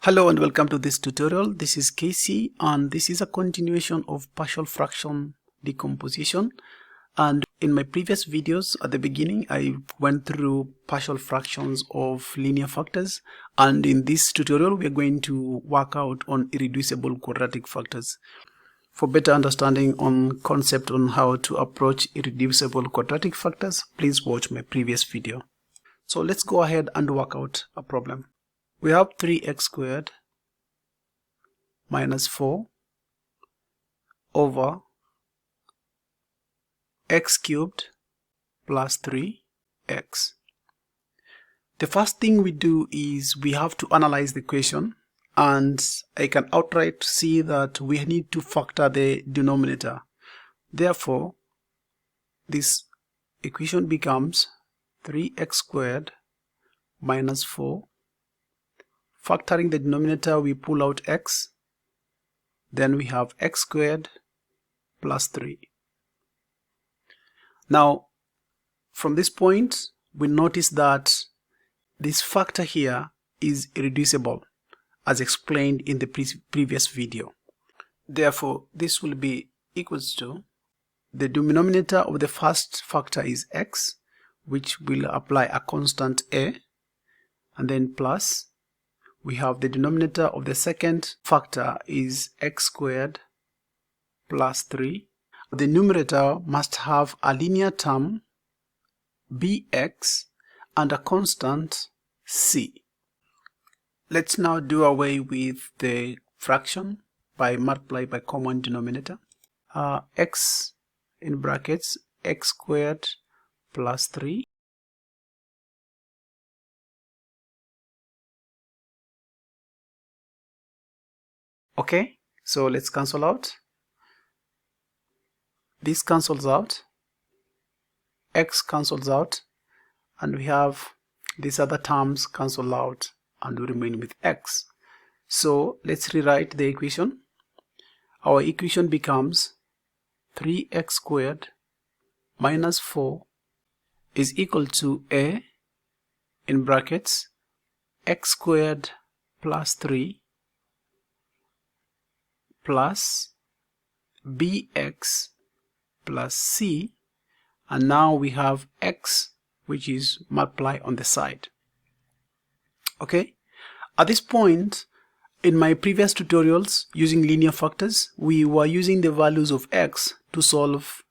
Hello and welcome to this tutorial. This is Casey and this is a continuation of partial fraction decomposition. And in my previous videos at the beginning, I went through partial fractions of linear factors. And in this tutorial, we are going to work out on irreducible quadratic factors. For better understanding on concept on how to approach irreducible quadratic factors, please watch my previous video. So let's go ahead and work out a problem. We have 3x squared minus 4 over x cubed plus 3x. The first thing we do is we have to analyze the equation, and I can outright see that we need to factor the denominator. Therefore, this equation becomes 3x squared minus 4. Factoring the denominator, we pull out x. Then we have x squared plus 3. Now, from this point, we notice that this factor here is irreducible, as explained in the previous video. Therefore, this will be equals to the denominator of the first factor is x, which will apply a constant a, and then plus. We have the denominator of the second factor is x squared plus 3. The numerator must have a linear term bx and a constant c. Let's now do away with the fraction by multiply by common denominator. X in brackets x squared plus 3. Okay, so let's cancel out. This cancels out, x cancels out, and we have these other terms cancel out and we remain with x. So let's rewrite the equation. Our equation becomes 3x squared minus 4 is equal to a in brackets x squared plus 3 plus bx plus c, and now we have x, which is multiply on the side. Okay, at this point in my previous tutorials using linear factors, we were using the values of x to solve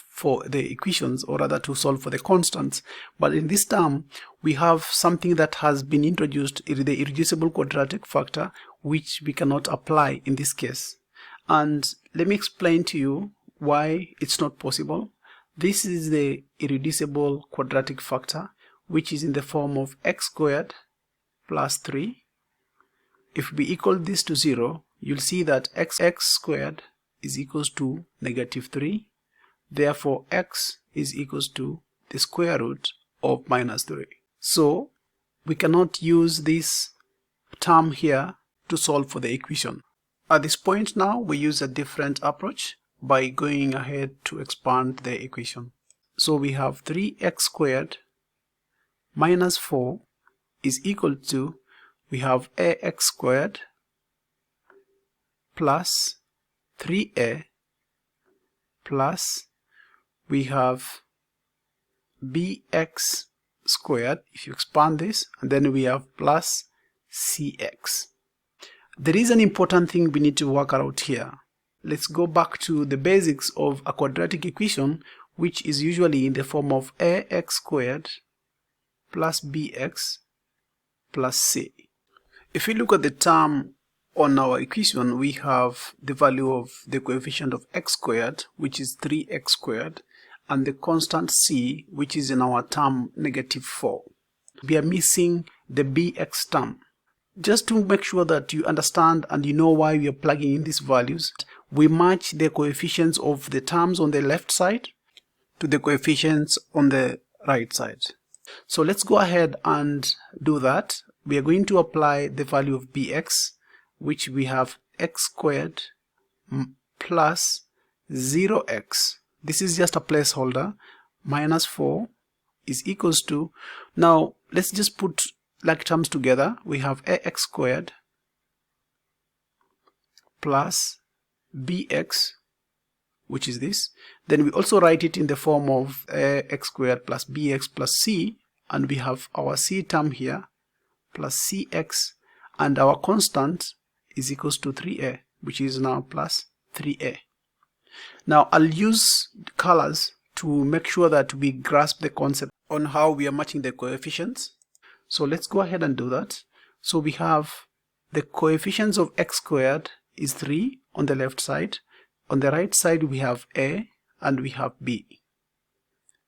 for the equations, or rather to solve for the constants. But in this term, we have something that has been introduced, the irreducible quadratic factor, which we cannot apply in this case. And let me explain to you why it's not possible. This is the irreducible quadratic factor, which is in the form of x squared plus 3. If we equal this to 0, you'll see that x squared is equals to negative 3. Therefore, x is equals to the square root of minus 3. So, we cannot use this term here to solve for the equation. At this point now, we use a different approach by going ahead to expand the equation. So we have 3x squared minus 4 is equal to, we have ax squared plus 3a plus we have bx squared, if you expand this, and then we have plus cx. There is an important thing we need to work out here. Let's go back to the basics of a quadratic equation, which is usually in the form of ax squared plus bx plus c. If we look at the term on our equation, we have the value of the coefficient of x squared, which is 3x squared, and the constant c, which is in our term negative 4. We are missing the bx term. Just to make sure that you understand and you know why we are plugging in these values, we match the coefficients of the terms on the left side to the coefficients on the right side. So let's go ahead and do that. We are going to apply the value of bx, which we have x squared plus 0x. This is just a placeholder, minus 4 is equals to, now let's just put like terms together, we have ax squared plus bx, which is this. Then we also write it in the form of x squared plus bx plus c, and we have our c term here plus cx, and our constant is equals to 3a, which is now plus 3a. Now I'll use colors to make sure that we grasp the concept on how we are matching the coefficients. So let's go ahead and do that. So we have the coefficients of x squared is 3 on the left side. On the right side we have a and we have b.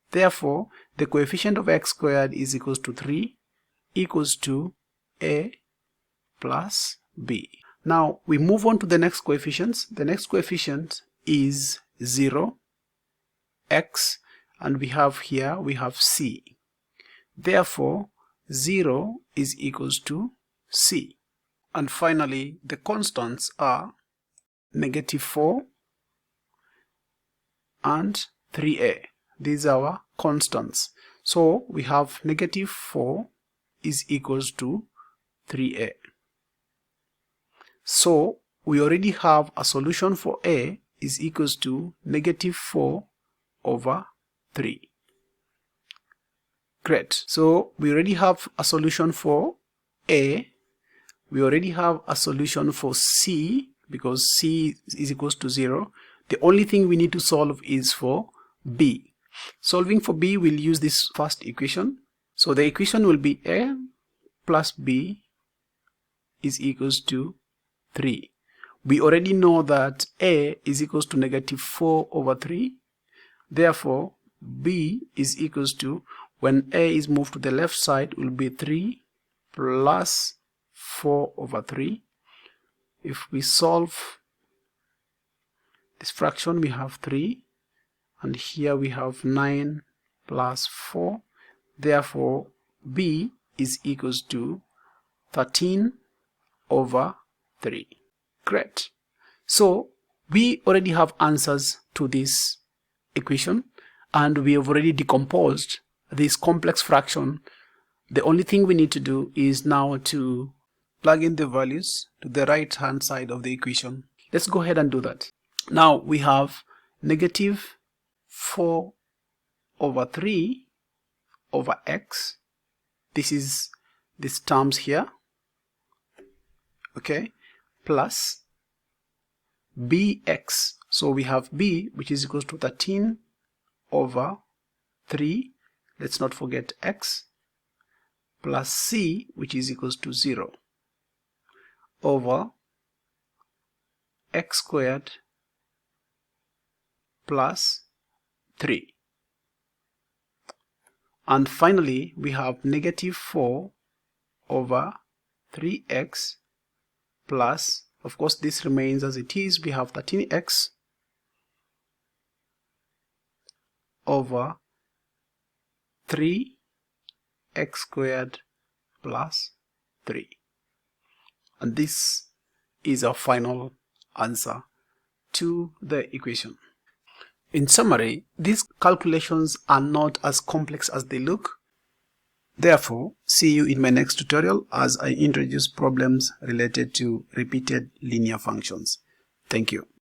Therefore, the coefficient of x squared is equals to 3 equals to a plus b. Now we move on to the next coefficients. The next coefficient is 0, x, and we have here, we have c. Therefore, 0 is equals to c. And finally, the constants are -4 and 3a. These are our constants. So we have -4 is equals to 3a. So we already have a solution for a is equals to -4 over 3. Great. So we already have a solution for a. We already have a solution for c, because c is equals to 0. The only thing we need to solve is for b. Solving for b, we'll use this first equation. So the equation will be a plus b is equals to 3. We already know that a is equals to -4 over 3. Therefore, b is equals to, when a is moved to the left side, will be 3 plus 4 over 3. If we solve this fraction, we have 3, and here we have 9 plus 4. Therefore, b is equals to 13 over 3. Great. So we already have answers to this equation, and we have already decomposed this complex fraction. The only thing we need to do is now to plug in the values to the right hand side of the equation. Let's go ahead and do that. Now we have -4 over 3 over x. This is these terms here, okay, plus bx. So we have b, which is equals to 13 over 3. Let's not forget x, plus c, which is equals to 0, over x squared plus 3. And finally, we have -4 over 3x plus, of course, this remains as it is. We have 13x over 3x squared plus 3. And this is our final answer to the equation. In summary, these calculations are not as complex as they look. Therefore, see you in my next tutorial as I introduce problems related to repeated linear functions. Thank you.